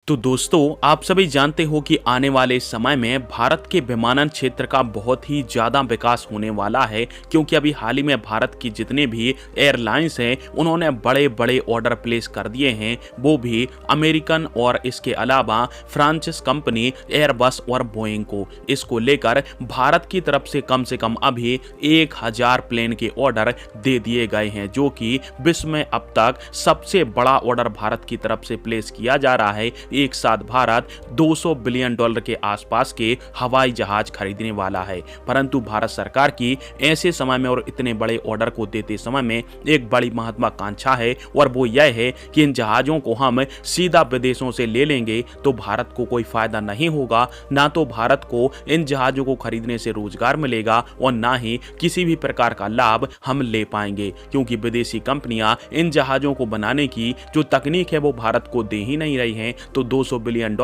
तो दोस्तों, आप सभी जानते हो कि आने वाले समय में भारत के विमानन क्षेत्र का बहुत ही ज़्यादा विकास होने वाला है, क्योंकि अभी हाल ही में भारत की जितने भी एयरलाइंस हैं उन्होंने बड़े बड़े ऑर्डर प्लेस कर दिए हैं, वो भी अमेरिकन और इसके अलावा फ्रांसिस कंपनी एयरबस और बोइंग को। इसको लेकर भारत की तरफ से कम अभी 1000 प्लेन के ऑर्डर दे दिए गए हैं, जो कि विश्व में अब तक सबसे बड़ा ऑर्डर भारत की तरफ से प्लेस किया जा रहा है। एक साथ भारत $200 बिलियन के आसपास के हवाई जहाज खरीदने वाला है। परंतु भारत सरकार की ऐसे समय में और इतने बड़े ऑर्डर को देते समय में एक बड़ी महत्वाकांक्षा है, और वो यह है कि इन जहाजों को हम सीधा विदेशों से ले लेंगे तो भारत को कोई फायदा नहीं होगा। ना तो भारत को इन जहाजों को खरीदने से रोजगार मिलेगा और ना ही किसी भी प्रकार का लाभ हम ले पाएंगे, क्योंकि विदेशी कंपनियां इन जहाजों को बनाने की जो तकनीक है वो भारत को दे ही नहीं रही हैं। तो $200 बिलियन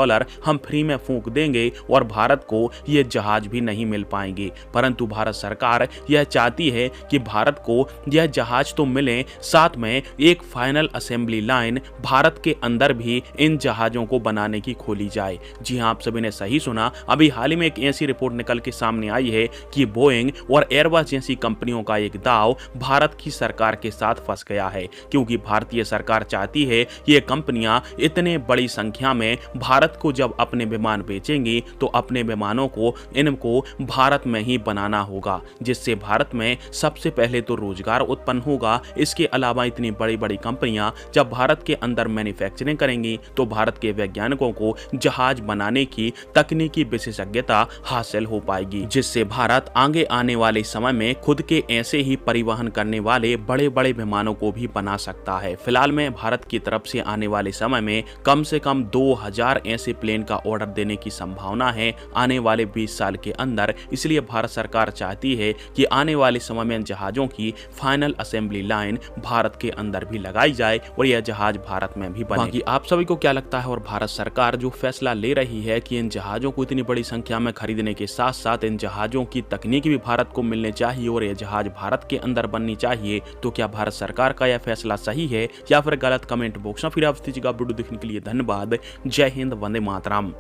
हम फ्री में फूंक देंगे और भारत को ये जहाज भी नहीं मिल पाएंगे। परंतु भारत सरकार यह चाहती है कि भारत को यह जहाज तो मिले, साथ में एक फाइनल असेंबली लाइन भारत के अंदर भी इन जहाजों को बनाने की खोली जाए। जी हां, आप सभी ने सही सुना। अभी हाल ही में एक ऐसी रिपोर्ट निकल के सामने आई है कि बोइंग और एयरबस जैसी कंपनियों का एक दांव भारत की सरकार के साथ फंस गया है, क्योंकि भारतीय सरकार चाहती है ये कंपनियां इतने बड़ी संख्या में भारत को जब अपने विमान बेचेंगी तो अपने विमानों को इनको भारत में ही बनाना होगा, जिससे भारत में सबसे पहले तो रोजगार उत्पन्न होगा। इसके अलावा इतनी बड़ी बड़ी कंपनियां जब भारत के अंदर मैन्युफैक्चरिंग करेंगी तो भारत के वैज्ञानिकों को जहाज बनाने की तकनीकी विशेषज्ञता हासिल हो पाएगी, जिससे भारत आगे आने वाले समय में खुद के ऐसे ही परिवहन करने वाले बड़े बड़े विमानों को भी बना सकता है। फिलहाल में भारत की तरफ से आने वाले समय में कम से कम 2000 ऐसे प्लेन का ऑर्डर देने की संभावना है आने वाले 20 साल के अंदर। इसलिए भारत सरकार चाहती है कि आने वाले समय में जहाजों की फाइनल असेंबली लाइन भारत के अंदर भी लगाई जाए और यह जहाज भारत में भी बने। बाकी आप सभी को क्या लगता है, और भारत सरकार जो फैसला ले रही है कि इन जहाजों को इतनी बड़ी संख्या में खरीदने के साथ साथ इन जहाजों की तकनीक भी भारत को मिलने चाहिए और यह जहाज भारत के अंदर बननी चाहिए, तो क्या भारत सरकार का यह फैसला सही है या फिर गलत? कमेंट बॉक्स में फिर आप दीजिएगा। वीडियो देखने के लिए धन्यवाद। जय हिंद, वंदे मातरम।